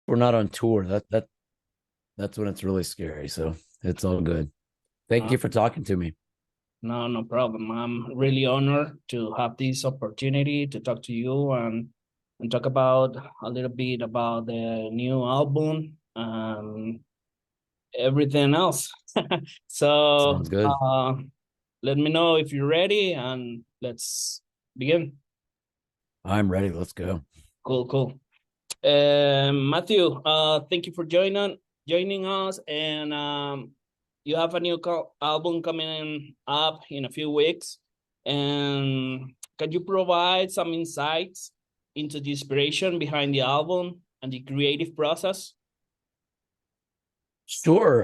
we're not on tour. That's when it's really scary. So it's all good. Thank Uh, you for talking to me. no, no problem. I'm really honored to have this opportunity to talk to you and talk about a little bit about the new album and everything else. So, Sounds good. let me know if you're ready and let's begin. I'm ready. Let's go. Cool, cool. Matthew, thank you for joining us, and you have a new album coming up in a few weeks. And can you provide some insights into the inspiration behind the album and the creative process? Sure.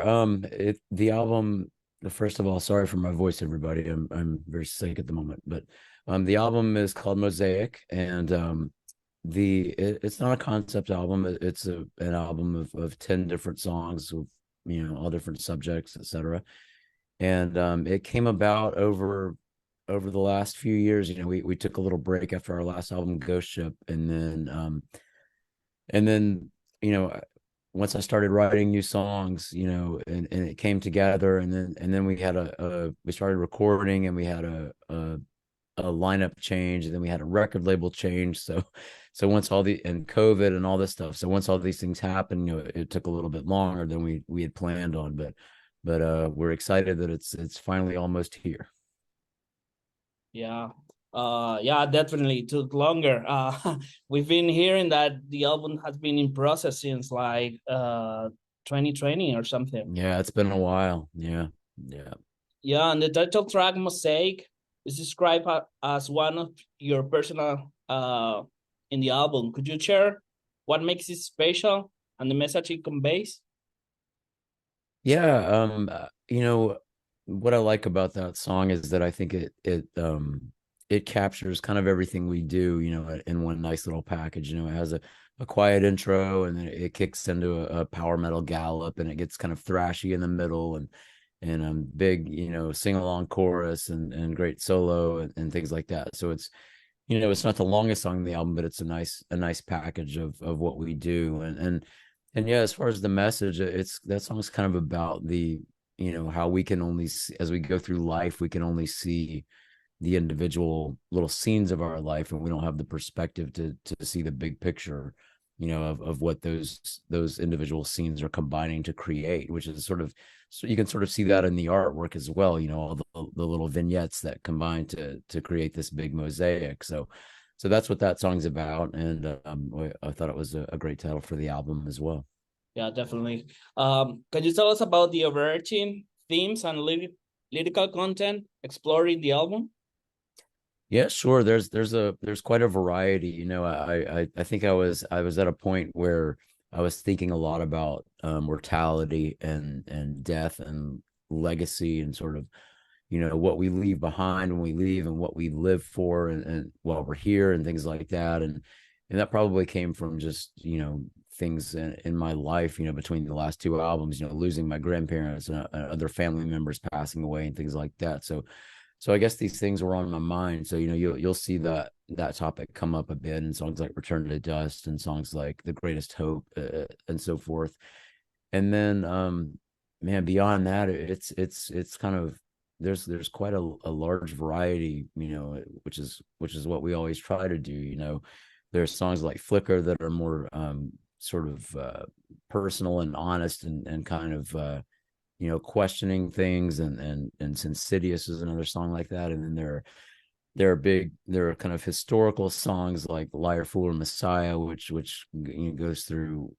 The album. First of all, sorry for my voice, everybody. I'm very sick at the moment, but the album is called Mosaic, and it's not a concept album. It's an album of 10 different songs with all different subjects, etc. And it came about over the last few years. We took a little break after our last album, Ghost Ship, and then once I started writing new songs, and it came together, and then we started recording, and we had a lineup change, and then we had a record label change. So once all the and COVID and all this stuff, so once all these things happened, it took a little bit longer than we had planned on, but we're excited that it's finally almost here. Yeah. Yeah, definitely it took longer. We've been hearing that the album has been in process since like 2020 or something. Yeah, it's been a while. Yeah, yeah. Yeah, and the title track Mosaic is described as one of your personal in the album. Could you share what makes it special and the message it conveys? Yeah, what I like about that song is that I think it captures kind of everything we do, in one nice little package. It has a quiet intro, and then it kicks into a power metal gallop, and it gets kind of thrashy in the middle, and big, sing along chorus, and great solo, and things like that. So it's not the longest song in the album, but it's a nice package of what we do. And yeah, as far as the message, it's that song's kind of about how we can only see, as we go through life, we can only see the individual little scenes of our life, and we don't have the perspective to see the big picture, of what those individual scenes are combining to create, which is sort of, so you can sort of see that in the artwork as well, all the little vignettes that combine to create this big mosaic. So that's what that song's about, and I thought it was a great title for the album as well. Yeah, definitely. Can you tell us about the overarching themes and lyrical content exploring the album? Yeah, sure. There's quite a variety. I think I was at a point where I was thinking a lot about mortality and death and legacy, and sort of what we leave behind when we leave, and what we live for, and while we're here, and things like that. And that probably came from just things in my life, between the last two albums, losing my grandparents, and other family members passing away, and things like that. So I guess these things were on my mind. So you'll see that topic come up a bit in songs like Return to Dust, and songs like The Greatest Hope, and so forth. And then man, beyond that, it's kind of, there's quite a large variety, which is what we always try to do. There's songs like Flicker that are more sort of personal and honest, and kind of questioning things, and Insidious is another song like that. And then there are kind of historical songs like Liar, Fool, or Messiah, which goes through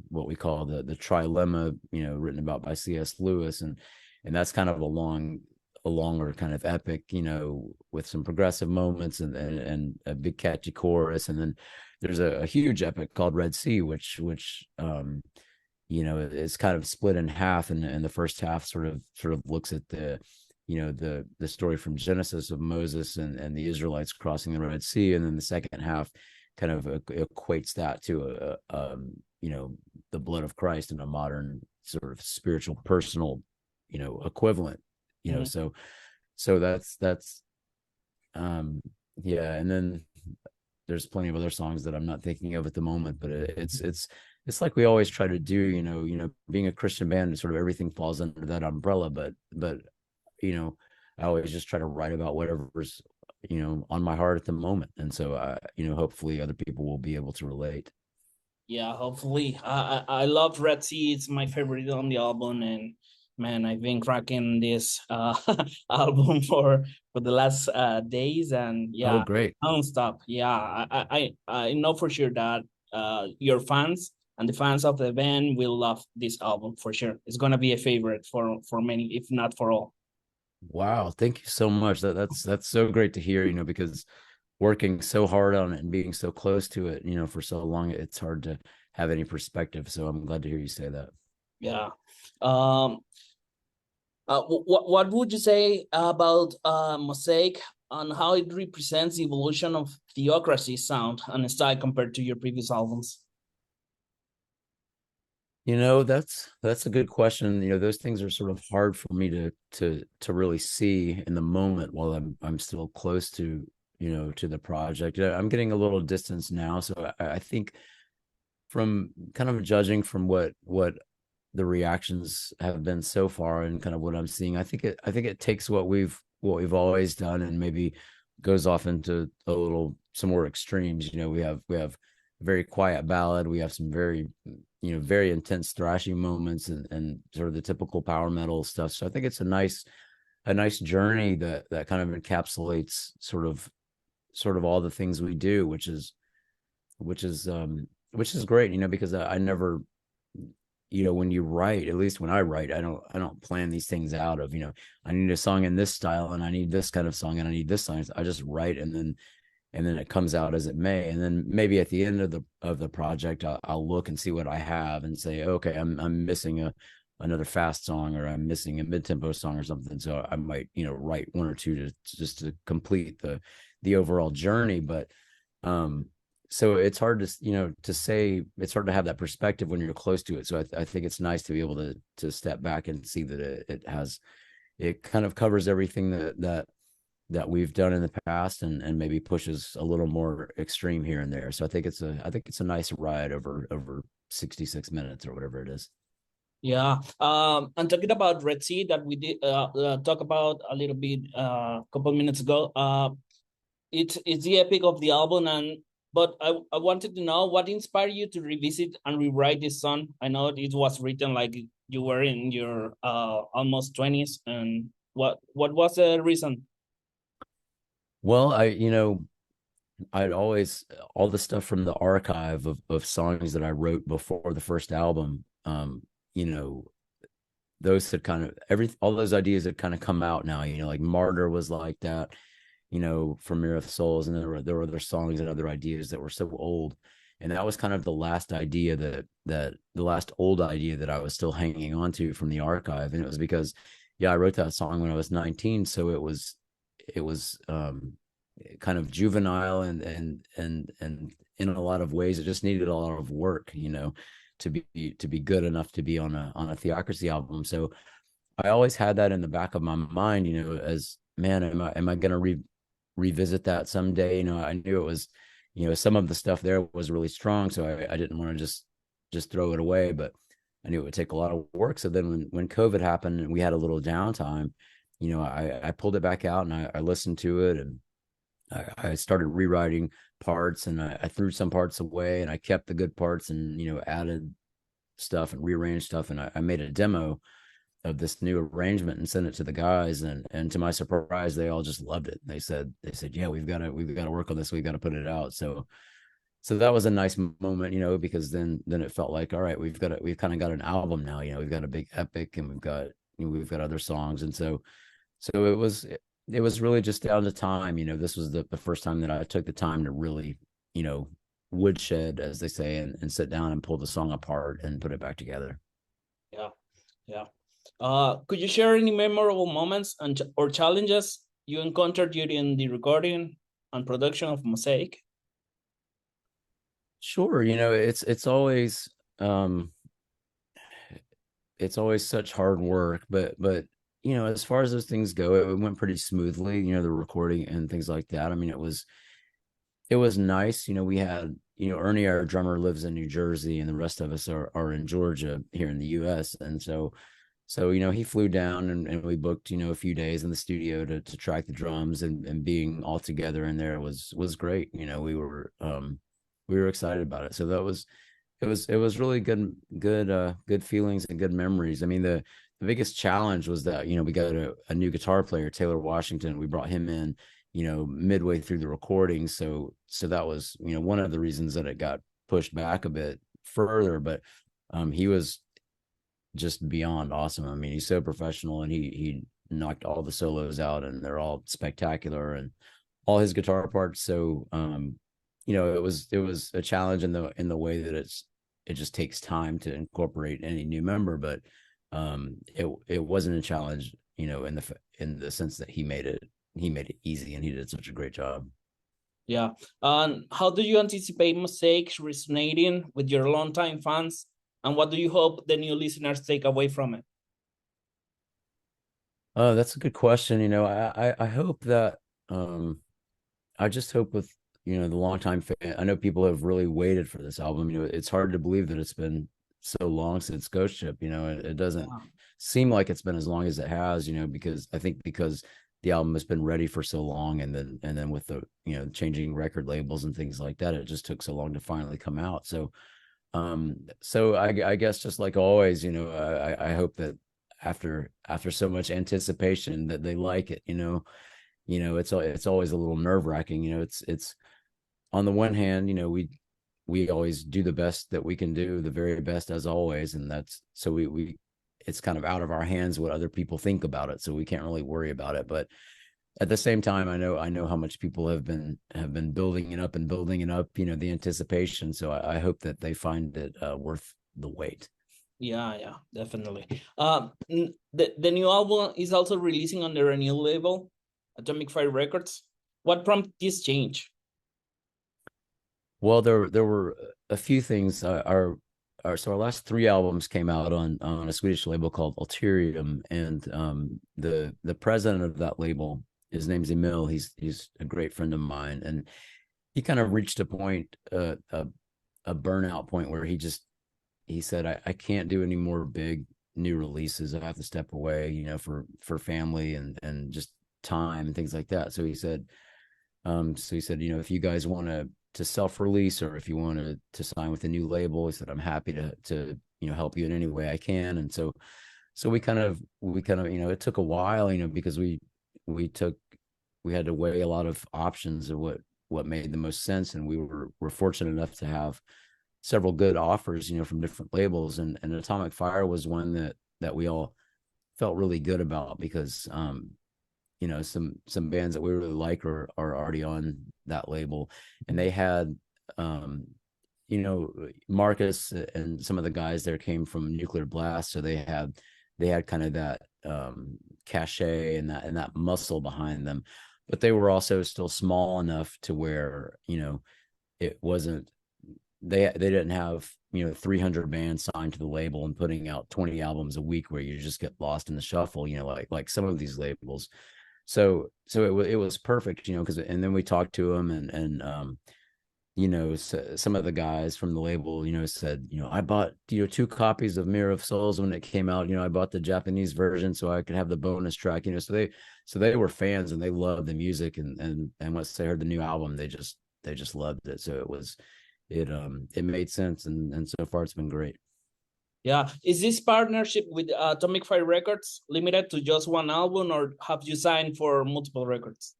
what we call the trilemma, written about by C.S. Lewis, and that's kind of a longer kind of epic, with some progressive moments, and a big catchy chorus. And then there's a huge epic called Red Sea, which is kind of split in half, and the first half sort of looks at the story from Genesis of Moses and the Israelites crossing the Red Sea, and then the second half kind of equates that to the blood of Christ in a modern sort of spiritual, personal, equivalent. Mhm. So that's um yeah. And then there's plenty of other songs that I'm not thinking of at the moment, but it's it's like we always try to do, being a Christian band, sort of everything falls under that umbrella. But you know, I always just try to write about whatever's on my heart at the moment, and so hopefully other people will be able to relate. Yeah, hopefully. I love Red Sea. It's my favorite on the album, and man, I've been cracking this album for the last days, and Oh, yeah, great. nonstop. Yeah, I know for sure that your fans and the fans of the band will love this album for sure. It's gonna be a favorite for many, if not for all. Wow, thank you so much. That's so great to hear, because working so hard on it and being so close to it, for so long, it's hard to have any perspective. So I'm glad to hear you say that. Yeah. Um, what would you say about Mosaic and how it represents the evolution of Theocracy sound and style compared to your previous albums? That's a good question. Those things are sort of hard for me to really see in the moment while I'm still close to the project. I'm getting a little distance now, so I think from kind of judging from what the reactions have been so far and kind of what I'm seeing, I think it takes what we've always done and maybe goes off into some more extremes. We have a very quiet ballad, we have some very intense thrashing moments and sort of the typical power metal stuff. So I think it's a nice journey that kind of encapsulates sort of all the things we do, which is great, because I never, when you write, at least when I write, I don't plan these things out of, I need a song in this style and I need this kind of song and I need this song. I just write, and then it comes out as it may. And then maybe at the end of the project, I'll look and see what I have and say, okay, I'm missing another fast song, or I'm missing a mid tempo song or something. So I might write one or two just to complete the overall journey. But so it's hard to say. It's hard to have that perspective when you're close to it. So I think it's nice to be able to step back and see that it kind of covers everything that we've done in the past, and maybe pushes a little more extreme here and there. So I think it's a nice ride over 66 minutes or whatever it is. Yeah. And talking about Red Sea that we did talk about a little bit a couple minutes ago. It's the epic of the album, and but I wanted to know what inspired you to revisit and rewrite this song. I know it was written like you were in your almost 20s, and what was the reason? Well, I'd always, all the stuff from the archive of songs that I wrote before the first album, you know, those had kind of all those ideas had kind of come out now, like Martyr was like that, from Mirror of Souls, and there were other songs and other ideas that were so old. And that was kind of the last idea that the last old idea that I was still hanging on to from the archive. And it was because, yeah, I wrote that song when I was 19. So it was kind of juvenile, and in a lot of ways it just needed a lot of work, to be good enough to be on a Theocracy album. So I always had that in the back of my mind, as, man, am I going to revisit that someday? I knew it was, some of the stuff there was really strong, so I didn't want to just throw it away, but I knew it would take a lot of work. So then when COVID happened and we had a little downtime, I pulled it back out and I listened to it, and I started rewriting parts, and I threw some parts away and I kept the good parts, and added stuff and rearranged stuff, and I made a demo of this new arrangement and sent it to the guys, and to my surprise, they all just loved it. They said, yeah, we've got to work on this, we've got to put it out. So that was a nice moment, because then it felt like, all right, we've kind of got an album now. We've got a big epic, and we've got other songs. And so it was really just down to time. This was the first time that I took the time to really, woodshed, as they say, and sit down and pull the song apart and put it back together. Yeah, yeah. Could you share any memorable moments or challenges you encountered during the recording and production of Mosaic? Sure. It's always such hard work, but as far as those things go, it went pretty smoothly, the recording and things like that. I mean, it was nice. We had, Ernie, our drummer, lives in New Jersey, and the rest of us are in Georgia here in the US. And so he flew down, and we booked, a few days in the studio to track the drums, and being all together in there was great. We were excited about it. So it was really good feelings and good memories. I mean, the biggest challenge was that, we got a new guitar player, Taylor Washington. We brought him in, midway through the recording. So that was, one of the reasons that it got pushed back a bit further. But he was just beyond awesome. I mean, he's so professional, and he knocked all the solos out, and they're all spectacular, and all his guitar parts. So it was a challenge in the way that it just takes time to incorporate any new member. But it wasn't a challenge, in the sense that he made it easy, and he did such a great job. Yeah. And how do you anticipate Mosaic resonating with your longtime fans? And what do you hope the new listeners take away from it? Oh, that's a good question. I hope that I just hope with, the longtime fan. I know people have really waited for this album. It's hard to believe that it's been so long since Ghost Ship. It doesn't Yeah. seem like it's been as long as it has. Because the album has been ready for so long, and then with the, changing record labels and things like that, it just took so long to finally come out. So I guess, just like always, I hope that after so much anticipation, that they like it. It's always a little nerve wracking. It's on the one hand, we always do the best that we can do, the very best as always, and that's so we it's kind of out of our hands what other people think about it, so we can't really worry about it. But at the same time, I know how much people have been building it up and building it up, the anticipation. So I hope that they find it worth the wait. Yeah, yeah, definitely. The new album is also releasing under a new label, Atomic Fire Records. What prompted this change? Well, there were a few things. Our last three albums came out on a Swedish label called Alterium, and the president of that label, his name's Emil. He's a great friend of mine, and he kind of reached a point, a burnout point, where he said, I can't do any more big new releases. I have to step away, for family and just time and things like that. So he said, if you guys want to self-release, or if you want to sign with a new label, he said, I'm happy to help you in any way I can. And so we kind of, it took a while, because we took we had to weigh a lot of options of what made the most sense, and we're fortunate enough to have several good offers, from different labels, and Atomic Fire was one that we all felt really good about, because some bands that we really like are already on that label, and they had Marcus and some of the guys there came from Nuclear Blast, so they had kind of that cachet and that muscle behind them, but they were also still small enough to where it wasn't, they didn't have 300 bands signed to the label and putting out 20 albums a week where you just get lost in the shuffle, like some of these labels. So it was perfect, because, and then we talked to them, and some of the guys from the label, said, I bought, 2 copies of Mirror of Souls when it came out. I bought the Japanese version so I could have the bonus track. So they were fans, and they loved the music, and once they heard the new album, they just loved it. So it made sense, and so far it's been great. Yeah. Is this partnership with Atomic Fire Records limited to just one album, or have you signed for multiple records?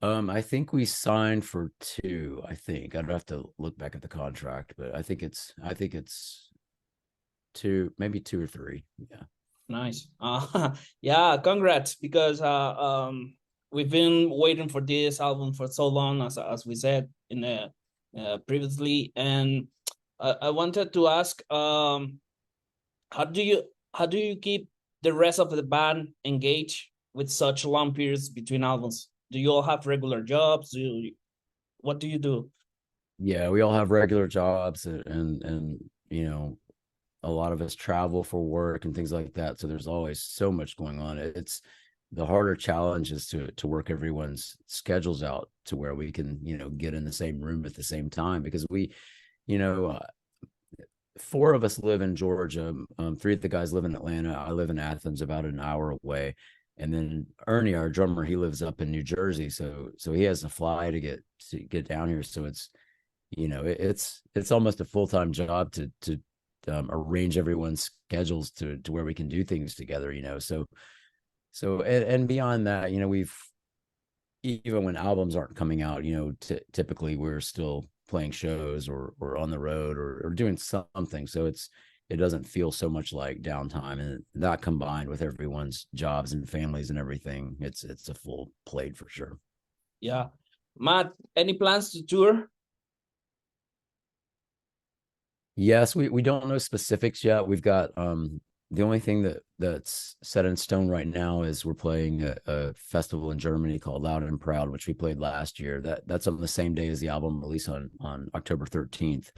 I think we signed for 2. I think I'd have to look back at the contract, but I think it's 2, maybe 2 or 3. Yeah. Nice. Yeah, congrats, because we've been waiting for this album for so long, as we said in the previously, and I wanted to ask, how do you keep the rest of the band engaged with such long periods between albums? Do you all have regular jobs? What do you do? Yeah, we all have regular jobs, and a lot of us travel for work and things like that. So there's always so much going on. the harder challenge is to work everyone's schedules out to where we can, get in the same room at the same time, because you know, four of us live in Georgia. Three of the guys live in Atlanta. I live in Athens, about an hour away. And then Ernie, our drummer, he lives up in New Jersey. So he has to fly to get down here. So it's almost a full-time job to arrange everyone's schedules to where we can do things together. So beyond that, we've, even when albums aren't coming out, typically we're still playing shows or on the road or doing something. So it doesn't feel so much like downtime, and that combined with everyone's jobs and families and everything, it's a full plate for sure. Yeah. Matt, any plans to tour? Yes, we don't know specifics yet. We've got the only thing that's set in stone right now is we're playing a festival in Germany called Loud and Proud, which we played last year. That's on the same day as the album release on October 13th.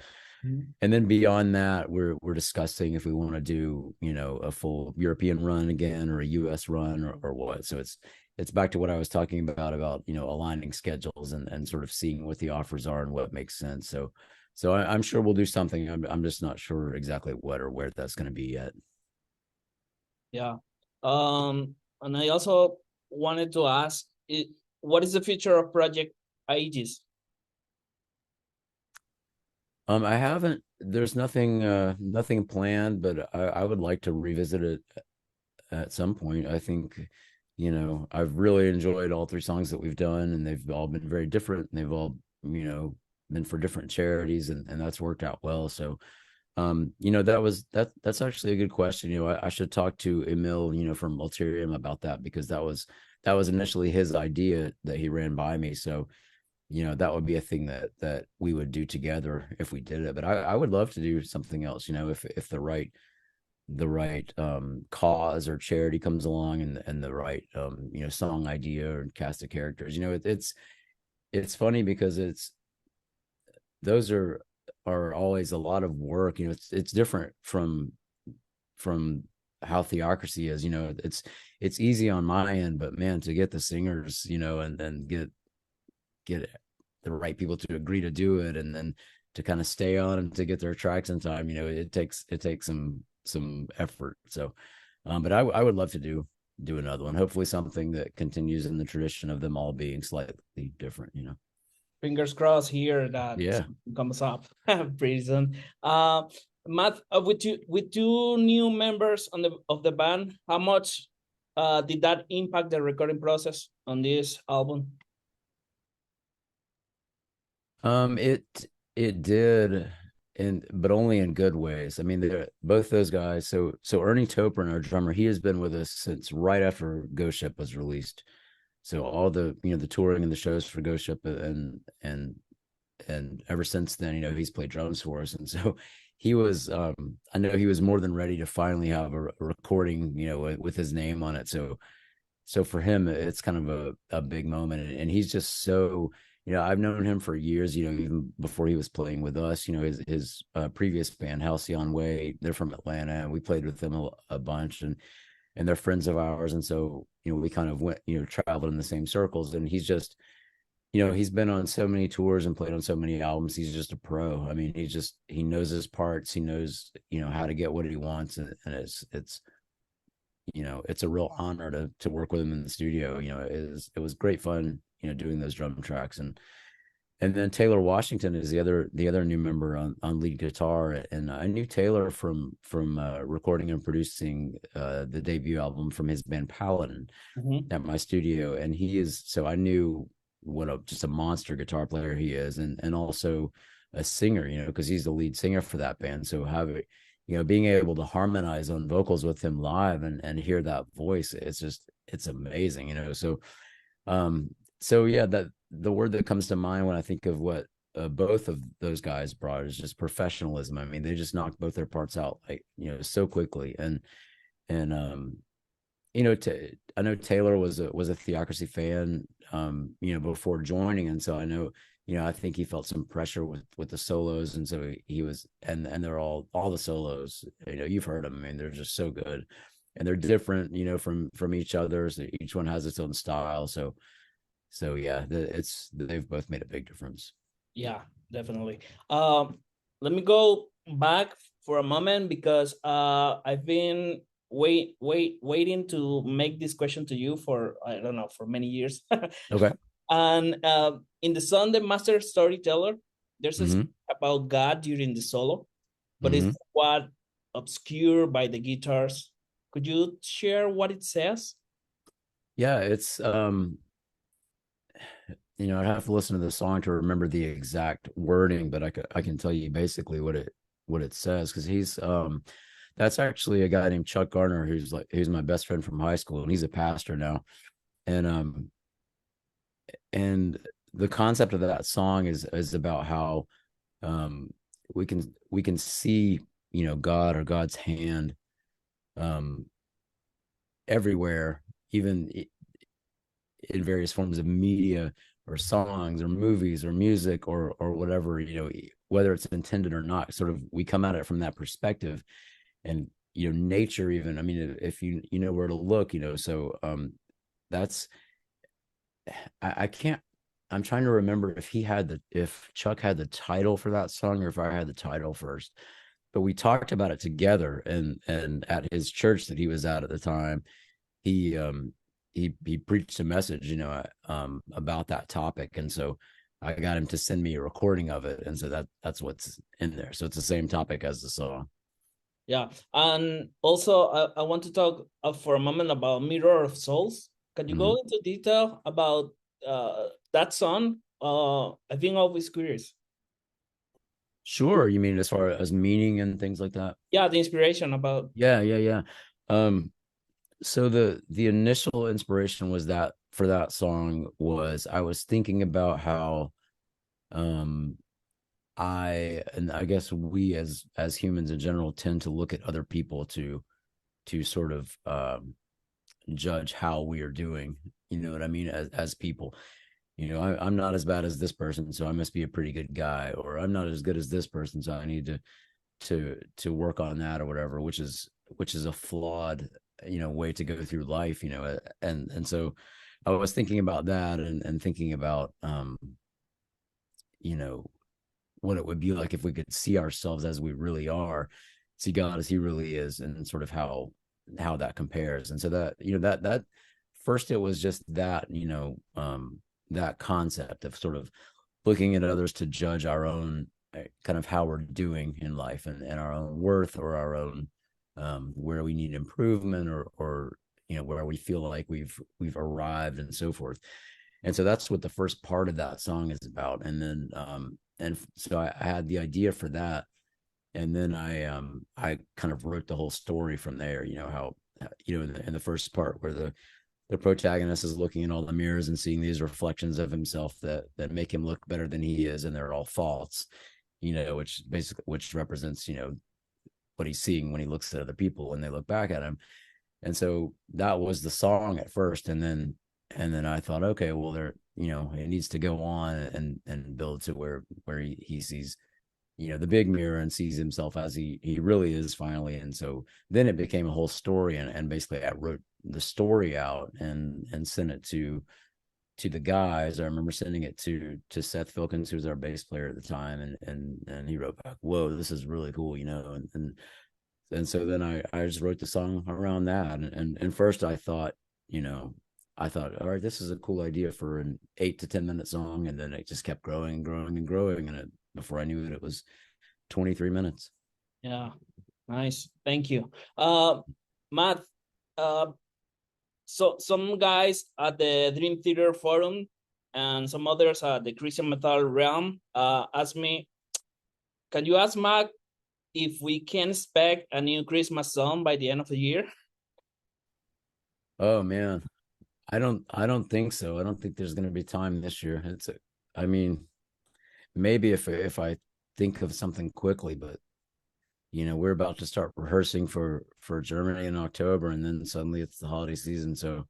Mm-hmm. And then beyond that, we're discussing if we want to do, a full European run again, or a US run, or what. So it's back to what I was talking about, aligning schedules and sort of seeing what the offers are and what makes sense. So I'm sure we'll do something. I'm just not sure exactly what or where that's going to be yet. Yeah. And I also wanted to ask, what is the future of Project Aegis? I haven't. There's nothing planned, but I would like to revisit it at some point. I think, I've really enjoyed all three songs that we've done, and they've all been very different, and they've all, been for different charities, and that's worked out well. So that's actually a good question. I should talk to Emil, from Ulterium about that, because that was initially his idea that he ran by me. So that would be a thing that we would do together if we did it. But I would love to do something else, if the right cause or charity comes along, and the right song idea or cast of characters. It's funny because those are always a lot of work. It's different from how Theocracy is. It's easy on my end, but man, to get the singers, and then get the right people to agree to do it, and then to kind of stay on and to get their tracks in time, it takes some effort. So but I would love to do another one, hopefully something that continues in the tradition of them all being slightly different. Fingers crossed here that Yeah, comes up pretty soon. Matt, with two new members of the band, how much did that impact the recording process on this album? It did, but only in good ways. I mean, both those guys. So Ernie Topran, our drummer, he has been with us since right after Ghost Ship was released. So all the touring and the shows for Ghost Ship, and ever since then, he's played drums for us. And so he was, I know he was more than ready to finally have a recording, with his name on it. So for him, it's kind of a big moment, and he's just so, I've known him for years, even before he was playing with us. His previous band, Halcyon Way, they're from Atlanta, and we played with them a bunch, and they're friends of ours. And so, we kind of went, traveled in the same circles, and he's just, he's been on so many tours and played on so many albums. He's just a pro. I mean, he knows his parts. He knows, how to get what he wants. And it's a real honor to work with him in the studio. It was great fun, doing those drum tracks. And then Taylor Washington is the other new member on lead guitar. And I knew Taylor from recording and producing the debut album from his band Paladin, mm-hmm. at my studio. And so I knew what just a monster guitar player he is, and also a singer, because he's the lead singer for that band. So being able to harmonize on vocals with him live and hear that voice, it's amazing. So yeah, that the word that comes to mind when I think of what both of those guys brought is just professionalism. I mean, they just knocked both their parts out, like, so quickly. And I know Taylor was a Theocracy fan, before joining, and so I know, I think he felt some pressure with the solos, and so he was, and they're all the solos, you've heard them. I mean, they're just so good. and they're different, from each other. So each one has its own style. So yeah, they've both made a big difference. Yeah, definitely. Let me go back for a moment because I've been waiting to make this question to you for, I don't know, for many years. Okay. And in the song "The Master Storyteller," there's a Mm-hmm. about God during the solo, but it's Mm-hmm. what obscured by the guitars. Could you share what it says? Yeah, it's I'd have to listen to the song to remember the exact wording, but I can tell you basically what it says, because that's actually a guy named Chuck Garner, who's my best friend from high school, and he's a pastor now. And the concept of that song is about how um we can see, God, or God's hand, um everywhere, even in various forms of media, or songs, or movies, or music, or whatever, whether it's intended or not. Sort of, we come at it from that perspective. And nature, even, I mean, if you know where to look, so that's I can't, I'm trying to remember if Chuck had the title for that song, or if I had the title first. But we talked about it together, and at his church that he was at the time, he he preached a message, about that topic. And so I got him to send me a recording of it, and so that's what's in there. So it's the same topic as the song. Yeah, and also I want to talk for a moment about Mirror of Souls. Can you Mm-hmm. go into detail about that song? I've been always curious. Sure. You mean as far as meaning and things like that? Yeah, the inspiration about. Yeah, yeah, yeah. um so the initial inspiration was that for that song was, I was thinking about how, um and I guess we, as humans in general, tend to look at other people to sort of judge how we are doing. You know what I mean? As people, I'm not as bad as this person, so I must be a pretty good guy, or I'm not as good as this person, so I need to work on that, or whatever, which is a flawed, way to go through life. And so I was thinking about that, and thinking about, you know what it would be like if we could see ourselves as we really are, see God as he really is, and sort of how that compares. And so that, that first, it was just that, that concept of sort of looking at others to judge our own, kind of how we're doing in life, and our own worth, or our own, where we need improvement, or where we feel like we've arrived, and so forth. And so that's what the first part of that song is about. And then and so I had the idea for that, and then I kind of wrote the whole story from there. How, in the first part, where the protagonist is looking in all the mirrors and seeing these reflections of himself that make him look better than he is, and they're all false, which represents, what he's seeing when he looks at other people when they look back at him. And so that was the song at first. And then I thought, okay, well, it needs to go on, and build to where he sees, the big mirror, and sees himself as he really is, finally. And so then it became a whole story, and basically I wrote the story out, and sent it to the guys. I remember sending it to Seth Filkins, who was our bass player at the time, and he wrote back, "Whoa, this is really cool," and so then I just wrote the song around that. And first I thought, all right, this is a cool idea for an 8 to 10 minute song. And then it just kept growing and growing and growing. And before I knew it, it was 23 minutes. Yeah, nice. Thank you. Matt, uh, so some guys at the Dream Theater Forum and some others at the Christian Metal Realm asked me, can you ask Matt if we can expect a new Christmas song by the end of the year? Oh man. I don't think so. I don't think there's going to be time this year. I mean, maybe if I think of something quickly, but we're about to start rehearsing for Germany in October, and then suddenly it's the holiday season. So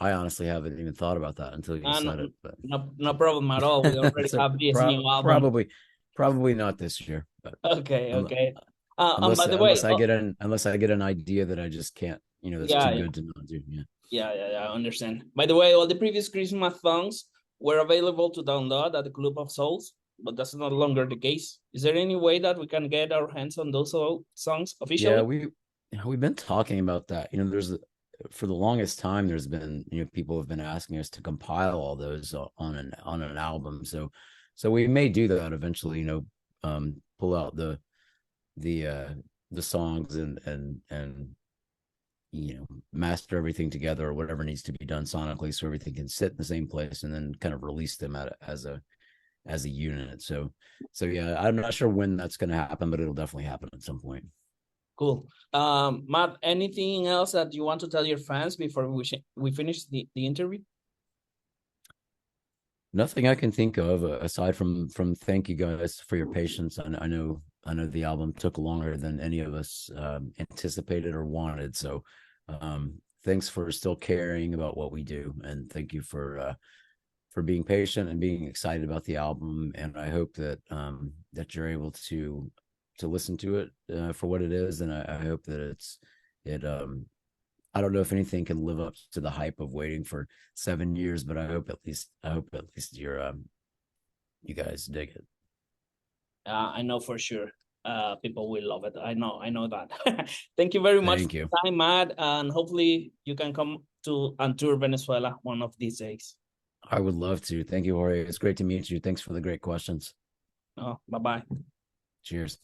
I honestly haven't even thought about that until you No, said it. But no problem at all. We already so have this new album. probably not this year. But Okay, I'm okay. By the way, unless I get an idea that I just can't, that's too yeah, good to not do. Yeah. yeah, I understand. By the way, all the previous Christmas songs were available to download at the Club of Souls, but that's no longer the case. Is there any way that we can get our hands on those songs Yeah, officially? we've been talking about that. For the longest time there's been, people have been asking us to compile all those on an album. So we may do that eventually, pull out the uh the songs and master everything together, or whatever needs to be done sonically, so everything can sit in the same place, and then kind of release them as a unit. So yeah, I'm not sure when that's going to happen, but it'll definitely happen at some point. Cool. Matt, anything else that you want to tell your fans before we finish the interview? Nothing I can think of aside from thank you guys for your patience. I know the album took longer than any of us anticipated or wanted. So thanks for still caring about what we do, and thank you for being patient and being excited about the album. And I hope that you're able to listen to it for what it is. And I hope that it I don't know if anything can live up to the hype of waiting for 7 years, but I hope at least you guys dig it. I know for sure. People will love it. I know that. Thank you very much for Thank you. your time, Matt, and hopefully you can come to and tour Venezuela one of these days. I would love to. Thank you, Jorge. It's great to meet you. Thanks for the great questions. Oh, bye bye. Cheers.